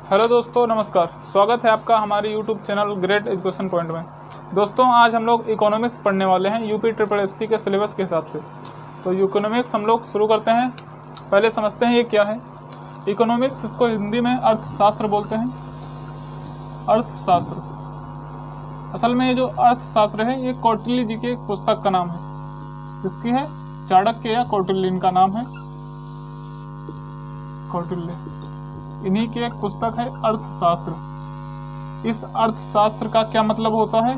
Hello दोस्तों, नमस्कार। स्वागत है आपका हमारे YouTube channel great education point में। दोस्तों, आज हम लोग इकोनॉमिक्स पढ़ने वाले हैं यूपी ट्रिपल एसटी के सिलेबस के हिसाब से। तो इकोनॉमिक्स हम लोग शुरू करते हैं। पहले समझते हैं ये क्या है। इकोनॉमिक्स, इसको हिंदी में अर्थशास्त्र बोलते हैं। अर्थशास्त्र, असल में ये जो अर्थशास्त्र है ये कौटिल्य जी के एक पुस्तक का नाम है। किसकी है? चाणक्य या कौटिल्य, इनका नाम है कौटिल्य। इन्हीं की एक पुस्तक है अर्थशास्त्र। इस अर्थशास्त्र का क्या मतलब होता है?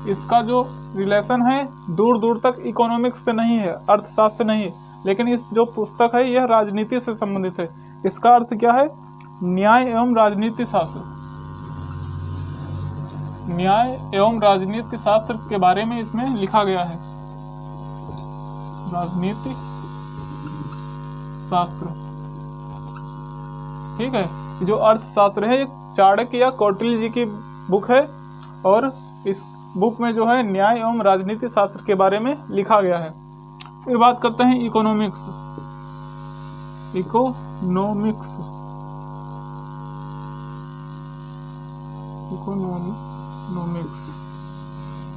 इसका जो रिलेशन है दूर दूर तक इकोनॉमिक्स से नहीं है, अर्थशास्त्र से नहीं है, लेकिन इस जो पुस्तक है यह राजनीति से संबंधित है। इसका अर्थ क्या है? न्याय एवं राजनीति शास्त्र। न्याय एवं राजनीति शास्त्र के बारे में इसमें लिखा गया है। राजनीति शास्त्र, ठीक है। जो अर्थशास्त्र है ये चाणक्य या कौटिल्य जी की बुक है और इस बुक में जो है न्याय एवं राजनीति शास्त्र के बारे में लिखा गया है। फिर बात करते हैं इकोनॉमिक्स। इकोनॉमिक्स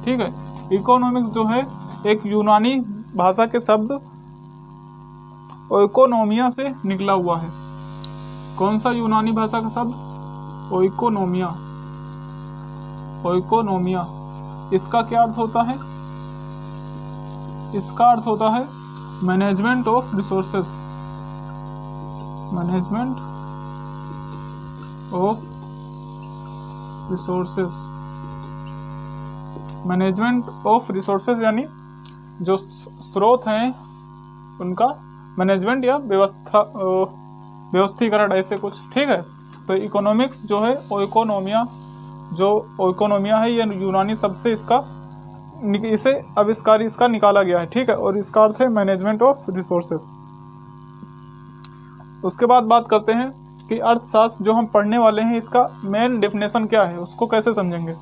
ठीक है। इकोनॉमिक्स जो है एक यूनानी भाषा के शब्द ओइकोनोमिया से निकला हुआ है। कौन सा यूनानी भाषा का शब्द? ओइकोनोमिया। ओइकोनोमिया, इसका क्या अर्थ होता है? इसका अर्थ होता है management of resources. Management of resources. Management of resources यानी जो स्रोत हैं उनका मैनेजमेंट या व्यवस्थीकरण, ऐसे कुछ, ठीक है। तो इकोनॉमिक्स जो है ओइकोनोमिया, जो ओइकोनोमिया है ये यूनानी शब्द से इसे आविष्कार इसका निकाला गया है, ठीक है। और इसका अर्थ है मैनेजमेंट ऑफ रिसोर्सेज। उसके बाद बात करते हैं कि अर्थशास्त्र जो हम पढ़ने वाले हैं इसका मेन डेफिनेशन क्या है, उसको कैसे समझेंगे।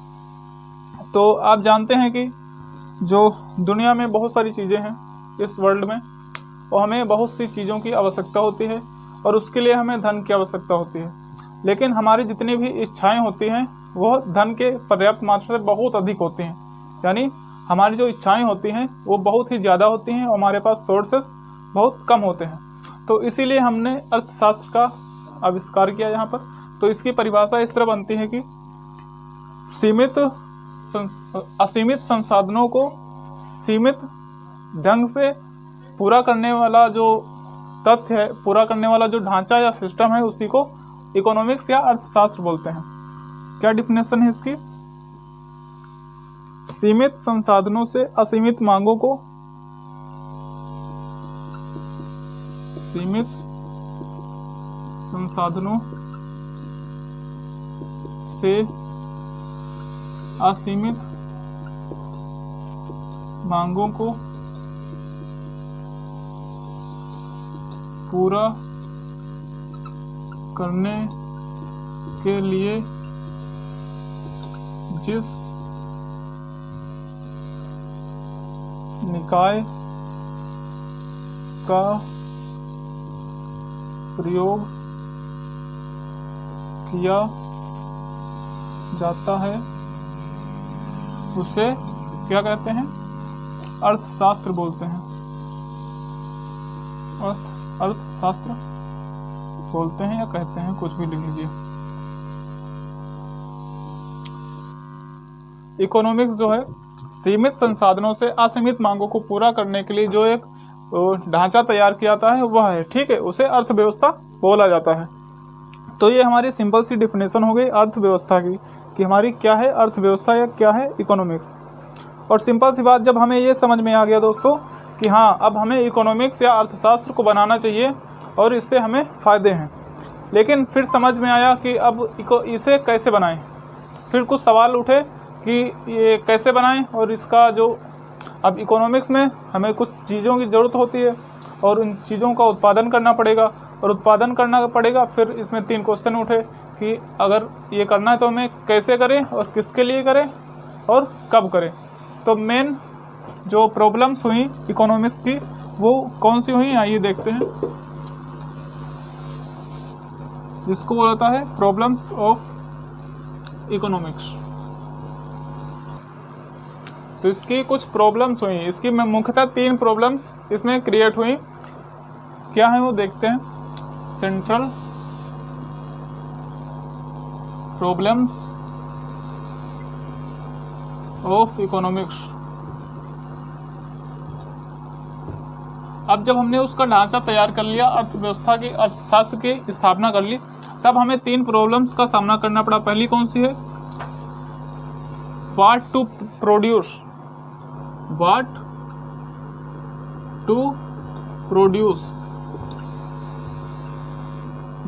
तो आप जानते हैं कि जो दुनिया में बहुत सारी चीज़ें हैं इस वर्ल्ड में, और हमें बहुत सी चीज़ों की आवश्यकता होती है और उसके लिए हमें धन की आवश्यकता होती है। लेकिन हमारी जितनी भी इच्छाएं होती हैं वह धन के पर्याप्त मात्रा से बहुत अधिक होती हैं। यानी हमारी जो इच्छाएं होती हैं वो बहुत ही ज़्यादा होती हैं और हमारे पास सोर्सेस बहुत कम होते हैं। तो इसीलिए हमने अर्थशास्त्र का आविष्कार किया यहाँ पर। तो इसकी परिभाषा इस तरह बनती है कि असीमित संसाधनों को सीमित ढंग से पूरा करने वाला जो तथ्य है, पूरा करने वाला जो ढांचा या सिस्टम है, उसी को इकोनॉमिक्स या अर्थशास्त्र बोलते हैं। क्या डिफिनेशन है इसकी? सीमित संसाधनों से असीमित मांगों को, सीमित संसाधनों से असीमित मांगों को पूरा करने के लिए जिस निकाय का प्रयोग किया जाता है उसे क्या कहते हैं? अर्थशास्त्र बोलते हैं। अर्थशास्त्र बोलते हैं या कहते हैं, कुछ भी लिख लीजिए। इकोनॉमिक्स जो है सीमित संसाधनों से असीमित मांगों को पूरा करने के लिए जो एक ढांचा तैयार किया जाता है वह है, ठीक है, उसे अर्थव्यवस्था बोला जाता है। तो ये हमारी सिंपल सी डिफिनेशन हो गई अर्थव्यवस्था की, कि हमारी क्या है अर्थव्यवस्था या क्या है इकोनॉमिक्स। और सिंपल सी बात, जब हमें ये समझ में आ गया दोस्तों कि हाँ अब हमें इकोनॉमिक्स या अर्थशास्त्र को बनाना चाहिए और इससे हमें फ़ायदे हैं, लेकिन फिर समझ में आया कि अब इसे कैसे बनाएं। फिर कुछ सवाल उठे कि ये कैसे बनाएं, और इसका जो अब इकोनॉमिक्स में हमें कुछ चीज़ों की ज़रूरत होती है और उन चीज़ों का उत्पादन करना पड़ेगा, और उत्पादन करना पड़ेगा। फिर इसमें 3 क्वेश्चन उठे कि अगर ये करना है तो हमें कैसे करें और किसके लिए करें और कब करें। तो मेन जो प्रॉब्लम्स हुई इकोनॉमिक्स की वो कौन सी हुई, आइए देखते हैं। जिसको बोला जाता है प्रॉब्लम्स ऑफ इकोनॉमिक्स। तो इसकी कुछ प्रॉब्लम्स हुई, इसकी मुख्यतः 3 प्रॉब्लम्स इसमें क्रिएट हुई। क्या है वो देखते हैं। Central problems of economics. अब जब हमने उसका ढांचा तैयार कर लिया, अर्थव्यवस्था की, अर्थशास्त्र की स्थापना कर ली, तब हमें 3 प्रॉब्लम्स का सामना करना पड़ा। पहली कौन सी है? What to produce, what to produce.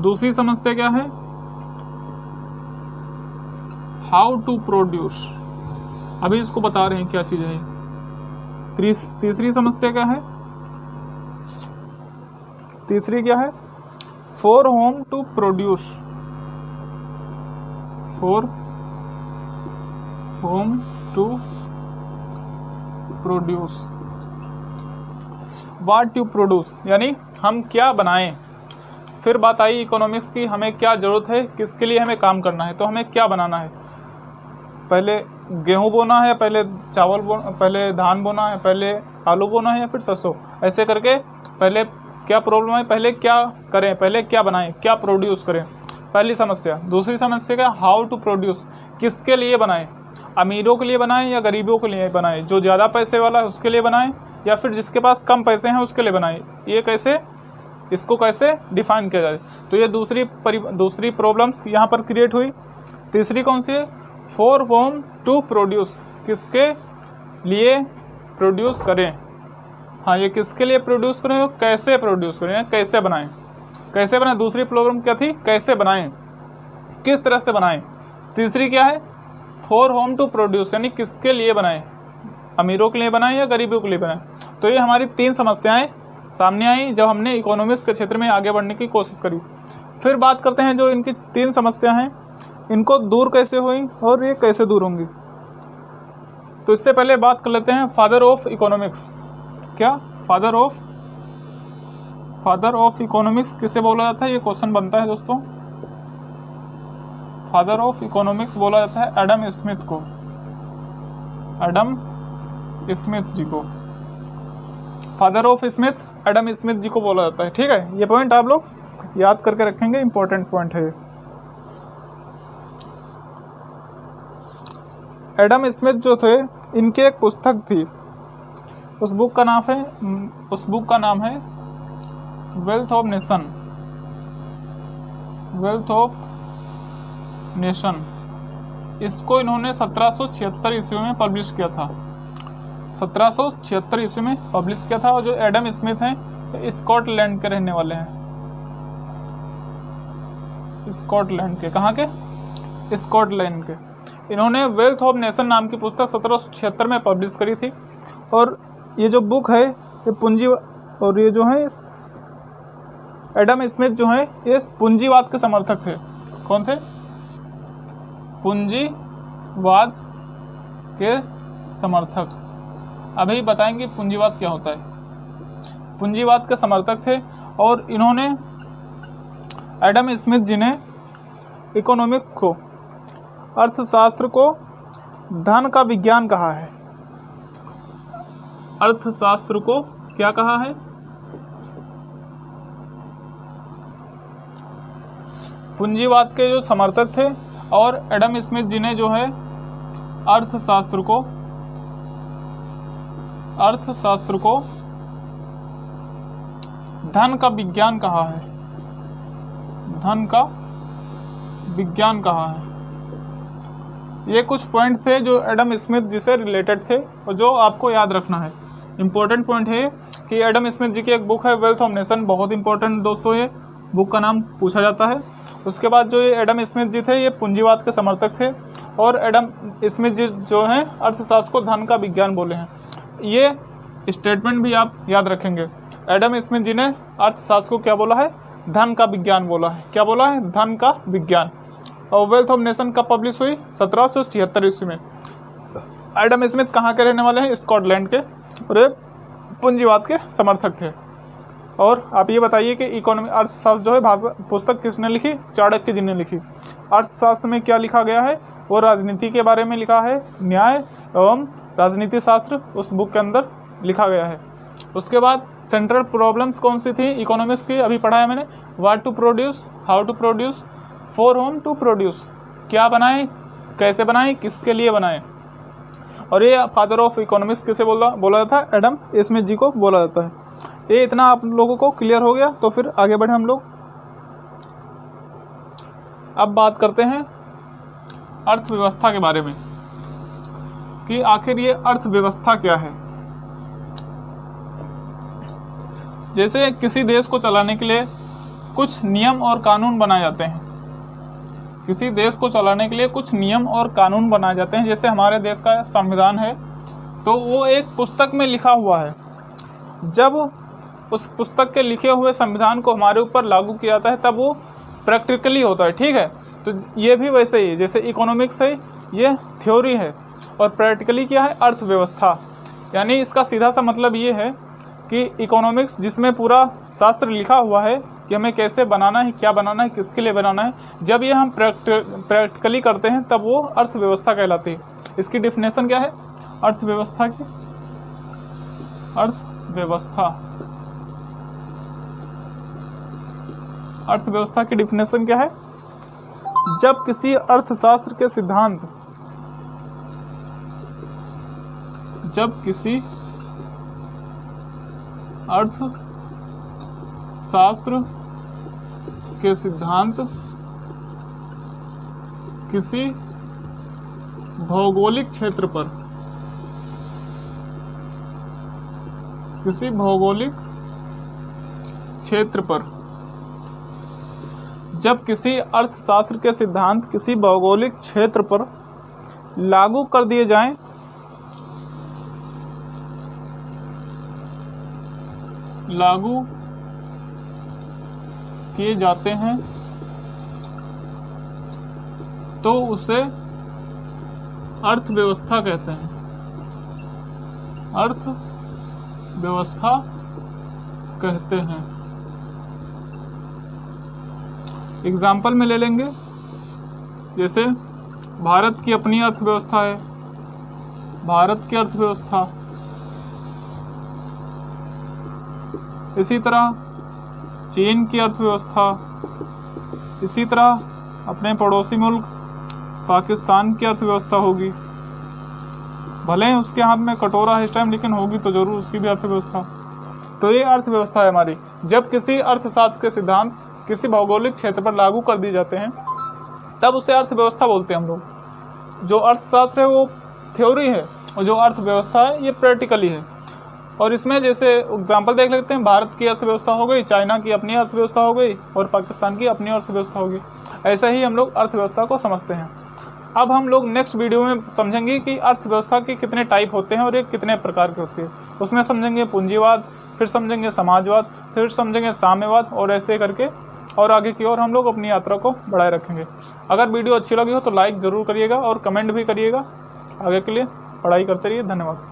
दूसरी समस्या क्या है? How to produce. अभी इसको बता रहे हैं क्या चीज है। तीसरी समस्या क्या है? तीसरी क्या है? For whom to produce, for whom to produce. What to produce यानी हम क्या बनाएं। फिर बात आई इकोनॉमिक्स की, हमें क्या जरूरत है, किसके लिए हमें काम करना है। तो हमें क्या बनाना है? पहले गेहूं बोना है, पहले चावल बोना, पहले धान बोना है, पहले आलू बोना है या फिर सरसों। ऐसे करके पहले क्या प्रॉब्लम है, पहले क्या करें, पहले क्या बनाएं, क्या प्रोड्यूस करें, पहली समस्या। दूसरी समस्या क्या? हाउ टू प्रोड्यूस, किसके लिए बनाएं। अमीरों के लिए बनाएं या गरीबों के लिए बनाएं। जो ज़्यादा पैसे वाला है उसके लिए बनाएं या फिर जिसके पास कम पैसे हैं उसके लिए बनाएं। ये कैसे, इसको कैसे डिफाइन किया जाए। तो ये दूसरी प्रॉब्लम्स यहाँ पर क्रिएट हुई। तीसरी कौन सी है? फॉर होम टू प्रोड्यूस, किसके लिए प्रोड्यूस करें। हाँ, ये किसके लिए प्रोड्यूस करें और कैसे प्रोड्यूस करें, कैसे बनाएं। कैसे बनाएं, दूसरी प्रॉब्लम क्या थी? कैसे बनाएं, किस तरह से बनाएं। तीसरी क्या है? फॉर होम टू प्रोड्यूस यानी किसके लिए बनाएं, अमीरों के लिए बनाएं या गरीबों के लिए बनाएं। तो ये हमारी 3 समस्याएं सामने आई जब हमने इकोनॉमिक्स के क्षेत्र में आगे बढ़ने की कोशिश करी। फिर बात करते हैं जो इनकी 3 समस्या हैं, इनको दूर कैसे हुई और ये कैसे दूर होंगी। तो इससे पहले बात कर लेते हैं फादर ऑफ इकोनॉमिक्स। क्या फादर ऑफ इकोनॉमिक्स किसे बोला जाता है? ये क्वेश्चन बनता है दोस्तों। फादर ऑफ इकोनॉमिक्स बोला जाता है एडम स्मिथ को, एडम स्मिथ जी को। Father of Smith Adam Smith ji को बोला जाता है। ठीक है, ये पॉइंट आप लोग याद करके रखेंगे, इंपॉर्टेंट पॉइंट है। एडम स्मिथ जो थे, इनकी एक पुस्तक थी, उस बुक का नाम है wealth of nation, wealth of nation. इसको इन्होंने 1776 ईस्वी में पब्लिश किया था, 1776 ईस्वी में पब्लिश किया था। और जो एडम स्मिथ हैं तो स्कॉटलैंड के रहने वाले हैं, स्कॉटलैंड के। कहाँ के? स्कॉटलैंड के। इन्होंने वेल्थ ऑफ नेशन नाम की पुस्तक 1776 में पब्लिश करी थी। और ये जो बुक है ये पूंजी, और ये जो है एडम स्मिथ जो है ये पूंजीवाद के समर्थक थे। कौन थे? पूंजीवाद के समर्थक। अभी बताएंगे पूंजीवाद क्या होता है। पूंजीवाद के समर्थक थे और इन्होंने, एडम स्मिथ जी ने इकोनॉमिक को, अर्थशास्त्र को धन का विज्ञान कहा है। अर्थशास्त्र को क्या कहा है? पूंजीवाद के जो समर्थक थे। और एडम स्मिथ जी ने जो है अर्थशास्त्र को धन का विज्ञान कहा है, धन का विज्ञान कहा है। ये कुछ पॉइंट थे जो एडम स्मिथ जी से रिलेटेड थे और जो आपको याद रखना है। इंपॉर्टेंट पॉइंट है कि एडम स्मिथ जी की एक बुक है वेल्थ ऑफ नेशन, बहुत इंपॉर्टेंट दोस्तों, ये बुक का नाम पूछा जाता है। उसके बाद जो ये एडम स्मिथ जी थे ये पूंजीवाद के समर्थक थे और एडम स्मिथ जी जो हैं अर्थशास्त्र को धन का विज्ञान बोले हैं। ये स्टेटमेंट भी आप याद रखेंगे। एडम स्मिथ जी ने अर्थशास्त्र को क्या बोला है? धन का विज्ञान बोला है। क्या बोला है? धन का विज्ञान। और वेल्थ ऑफ नेशन कब पब्लिश हुई? 1776 ईस्वी में। एडम स्मिथ कहाँ के रहने वाले हैं? स्कॉटलैंड के, और ये पूंजीवाद के समर्थक थे। और आप ये बताइए कि इकोनॉमी अर्थशास्त्र जो है भाषा पुस्तक किसने लिखी? चाणक्य जी ने लिखी। अर्थशास्त्र में क्या लिखा गया है? वो राजनीति के बारे में लिखा है, न्याय एवं राजनीति शास्त्र उस बुक के अंदर लिखा गया है। उसके बाद सेंट्रल प्रॉब्लम्स कौन सी थी इकोनॉमिक्स की? अभी पढ़ा है मैंने, what to produce, how to produce, for whom to produce, क्या बनाएं, कैसे बनाएं, किसके लिए बनाएं। और ये फादर ऑफ इकोनॉमिक्स किसे बोला जाता है? एडम स्मिथ जी को बोला जाता है। ये इतना आप लोगों को क्लियर हो गया, तो फिर आगे बढ़े हम लोग। अब बात करते हैं अर्थव्यवस्था के बारे में कि आखिर ये अर्थव्यवस्था क्या है। जैसे किसी देश को चलाने के लिए कुछ नियम और कानून बनाए जाते हैं, किसी देश को चलाने के लिए कुछ नियम और कानून बनाए जाते हैं। जैसे हमारे देश का संविधान है, तो वो एक पुस्तक में लिखा हुआ है। जब उस पुस्तक के लिखे हुए संविधान को हमारे ऊपर लागू किया जाता है, तब वो प्रैक्टिकली होता है। ठीक है, तो ये भी वैसे ही, जैसे इकोनॉमिक्स है ये थ्योरी है, और प्रैक्टिकली क्या है? अर्थव्यवस्था। यानी इसका सीधा सा मतलब ये है कि इकोनॉमिक्स जिसमें पूरा शास्त्र लिखा हुआ है कि हमें कैसे बनाना है, क्या बनाना है, किसके लिए बनाना है, जब ये हम प्रैक्टिकली करते हैं तब वो अर्थव्यवस्था कहलाती है। इसकी डिफिनेशन क्या है अर्थव्यवस्था की? अर्थव्यवस्था की डिफिनेशन क्या है? जब किसी अर्थशास्त्र के सिद्धांत, जब किसी अर्थशास्त्र के सिद्धांत किसी भौगोलिक क्षेत्र पर, किसी भौगोलिक क्षेत्र पर, जब किसी अर्थशास्त्र के सिद्धांत किसी भौगोलिक क्षेत्र पर लागू कर दिए जाएं, लागू किए जाते हैं, तो उसे अर्थव्यवस्था कहते हैं। अर्थव्यवस्था कहते हैं। एग्जाम्पल में ले लेंगे, जैसे भारत की अपनी अर्थव्यवस्था है, भारत की अर्थव्यवस्था। इसी तरह चीन की अर्थव्यवस्था, इसी तरह अपने पड़ोसी मुल्क पाकिस्तान की अर्थव्यवस्था होगी। भले ही उसके हाथ में कटोरा है इस टाइम, लेकिन होगी तो जरूर उसकी भी अर्थव्यवस्था। तो ये अर्थव्यवस्था है हमारी। जब किसी अर्थशास्त्र के सिद्धांत किसी भौगोलिक क्षेत्र पर लागू कर दिए जाते हैं, तब उसे अर्थव्यवस्था बोलते हैं हम लोग। जो अर्थशास्त्र है वो थ्योरी है, और जो अर्थव्यवस्था है ये प्रैक्टिकली है। और इसमें जैसे एग्जाम्पल देख लेते हैं, भारत की अर्थव्यवस्था हो गई, चाइना की अपनी अर्थव्यवस्था हो गई, और पाकिस्तान की अपनी अर्थव्यवस्था होगी। ऐसा ही हम लोग अर्थव्यवस्था को समझते हैं। अब हम लोग नेक्स्ट वीडियो में समझेंगे कि अर्थव्यवस्था के कितने टाइप होते हैं और ये कितने प्रकार के होते हैं। उसमें समझेंगे पूंजीवाद, फिर समझेंगे समाजवाद, फिर समझेंगे साम्यवाद, और ऐसे करके और आगे की ओर हम लोग अपनी यात्रा को बढ़ाए रखेंगे। अगर वीडियो अच्छी लगी हो तो लाइक ज़रूर करिएगा और कमेंट भी करिएगा। आगे के लिए पढ़ाई करते रहिए। धन्यवाद।